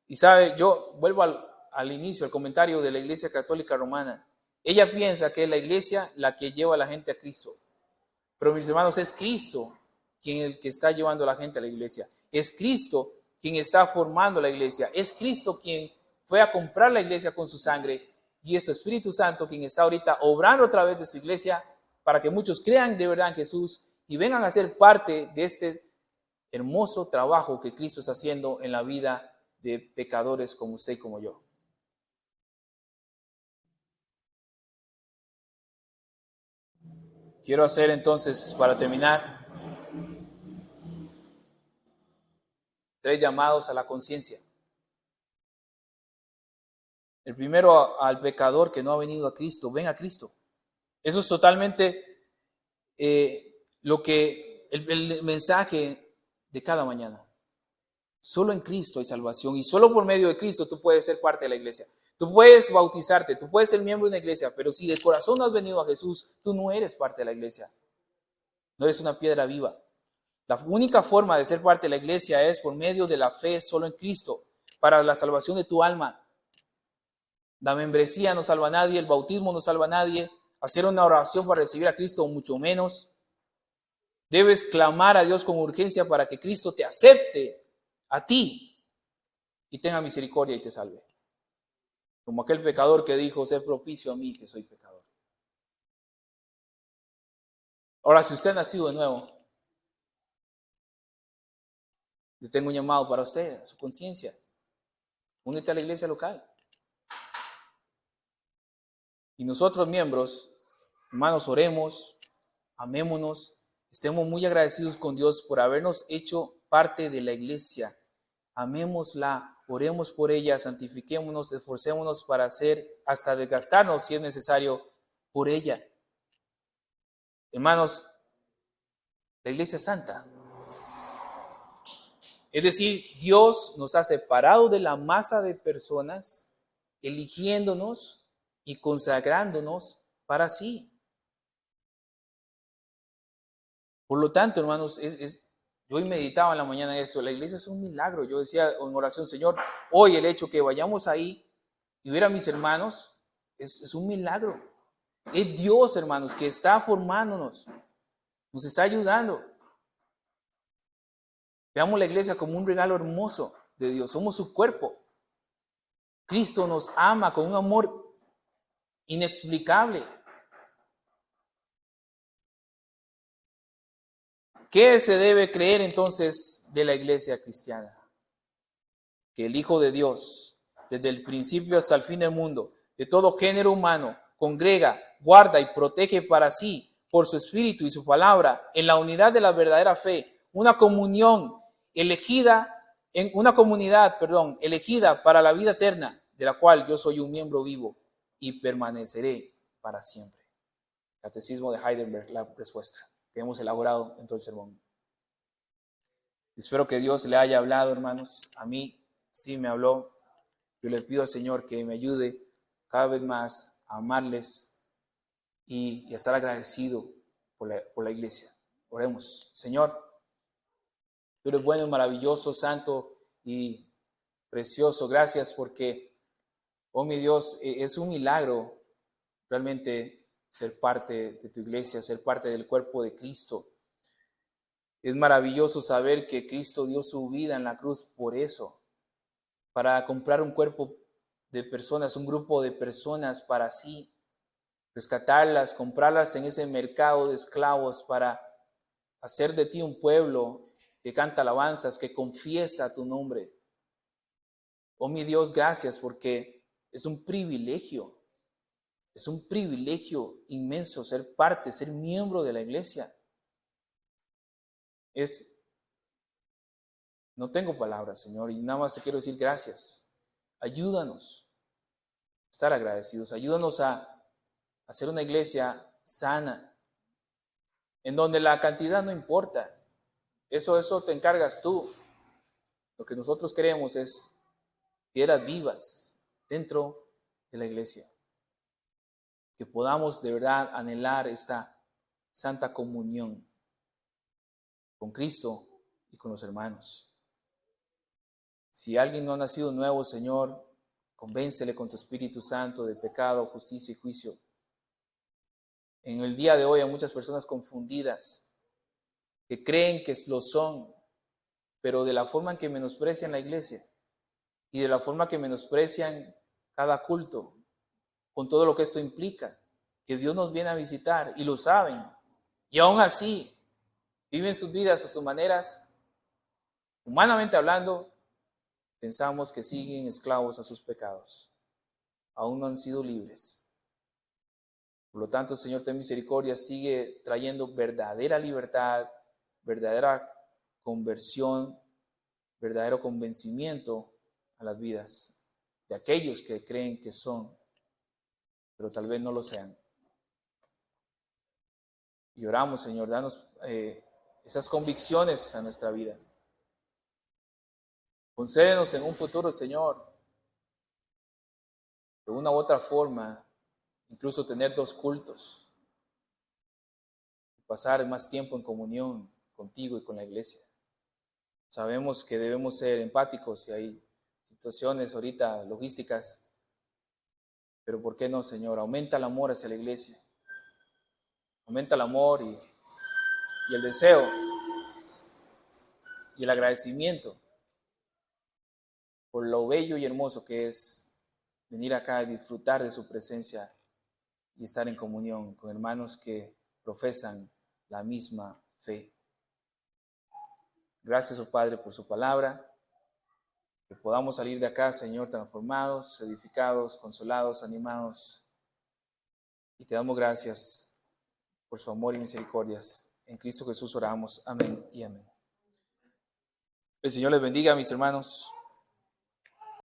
Y sabe, yo vuelvo al inicio, al comentario de la Iglesia Católica Romana. Ella piensa que es la iglesia la que lleva a la gente a Cristo. Pero mis hermanos, es Cristo quien el que está llevando a la gente a la iglesia. Es Cristo quien está formando la iglesia. Es Cristo quien fue a comprar la iglesia con su sangre. Y es su Espíritu Santo quien está ahorita obrando a través de su iglesia para que muchos crean de verdad en Jesús y vengan a ser parte de este hermoso trabajo que Cristo está haciendo en la vida de pecadores como usted y como yo. Quiero hacer entonces, para terminar, 3 llamados a la conciencia. El primero al pecador que no ha venido a Cristo, ven a Cristo. Eso es totalmente el mensaje de cada mañana. Solo en Cristo hay salvación y solo por medio de Cristo tú puedes ser parte de la iglesia. Tú puedes bautizarte, tú puedes ser miembro de una iglesia, pero si de corazón no has venido a Jesús, tú no eres parte de la iglesia. No eres una piedra viva. La única forma de ser parte de la iglesia es por medio de la fe solo en Cristo, para la salvación de tu alma. La membresía no salva a nadie, el bautismo no salva a nadie, hacer una oración para recibir a Cristo mucho menos. Debes clamar a Dios con urgencia para que Cristo te acepte a ti y tenga misericordia y te salve. Como aquel pecador que dijo, sé propicio a mí que soy pecador. Ahora, si usted ha nacido de nuevo, yo tengo un llamado para usted, a su conciencia. Únete a la iglesia local. Y nosotros miembros, hermanos, oremos, amémonos, estemos muy agradecidos con Dios por habernos hecho parte de la iglesia. Amémosla, oremos por ella, santifiquémonos, esforcémonos para hacer, hasta desgastarnos si es necesario, por ella. Hermanos, la iglesia es santa. Es decir, Dios nos ha separado de la masa de personas, eligiéndonos y consagrándonos para sí. Por lo tanto, hermanos, yo hoy meditaba en la mañana eso, la iglesia es un milagro. Yo decía en oración, Señor, hoy el hecho que vayamos ahí y ver a mis hermanos es un milagro. Es Dios, hermanos, que está formándonos, nos está ayudando. Veamos la iglesia como un regalo hermoso de Dios, somos su cuerpo. Cristo nos ama con un amor inexplicable. ¿Qué se debe creer entonces de la iglesia cristiana? Que el Hijo de Dios, desde el principio hasta el fin del mundo, de todo género humano, congrega, guarda y protege para sí, por su Espíritu y su palabra, en la unidad de la verdadera fe, una comunión elegida, elegida para la vida eterna, de la cual yo soy un miembro vivo y permaneceré para siempre. Catecismo de Heidelberg, la respuesta que hemos elaborado en todo el sermón. Espero que Dios le haya hablado, hermanos. A mí sí me habló. Yo le pido al Señor que me ayude cada vez más a amarles y a estar agradecido por la iglesia. Oremos. Señor, tú eres bueno, maravilloso, santo y precioso. Gracias porque, oh mi Dios, es un milagro realmente ser parte de tu iglesia, ser parte del cuerpo de Cristo. Es maravilloso saber que Cristo dio su vida en la cruz por eso, para comprar un cuerpo de personas, un grupo de personas para sí, rescatarlas, comprarlas en ese mercado de esclavos para hacer de ti un pueblo que canta alabanzas, que confiesa tu nombre. Oh mi Dios, gracias porque es un privilegio inmenso ser parte, ser miembro de la iglesia. No tengo palabras, Señor, y nada más te quiero decir gracias. Ayúdanos a estar agradecidos, ayúdanos a hacer una iglesia sana, en donde la cantidad no importa. Eso te encargas tú. Lo que nosotros queremos es piedras vivas dentro de la iglesia. Que podamos de verdad anhelar esta santa comunión con Cristo y con los hermanos. Si alguien no ha nacido nuevo, Señor, convéncele con tu Espíritu Santo de pecado, justicia y juicio. En el día de hoy hay muchas personas confundidas que creen que lo son, pero de la forma en que menosprecian la iglesia y de la forma que menosprecian cada culto, con todo lo que esto implica, que Dios nos viene a visitar y lo saben, y aún así viven sus vidas a sus maneras, humanamente hablando, pensamos que siguen esclavos a sus pecados, aún no han sido libres. Por lo tanto, Señor, ten misericordia, sigue trayendo verdadera libertad, verdadera conversión, verdadero convencimiento a las vidas de aquellos que creen que son, pero tal vez no lo sean. Y oramos, Señor, danos esas convicciones a nuestra vida. Concédenos en un futuro, Señor, de una u otra forma, incluso tener 2 cultos, pasar más tiempo en comunión contigo y con la iglesia. Sabemos que debemos ser empáticos y hay situaciones ahorita logísticas, pero ¿por qué no, Señor? Aumenta el amor hacia la iglesia, aumenta el amor y el deseo y el agradecimiento por lo bello y hermoso que es venir acá y disfrutar de su presencia y estar en comunión con hermanos que profesan la misma fe. Gracias, oh Padre, por su palabra, que podamos salir de acá, Señor, transformados, edificados, consolados, animados, y te damos gracias por su amor y misericordias. En Cristo Jesús oramos. Amén y amén. El Señor les bendiga, mis hermanos.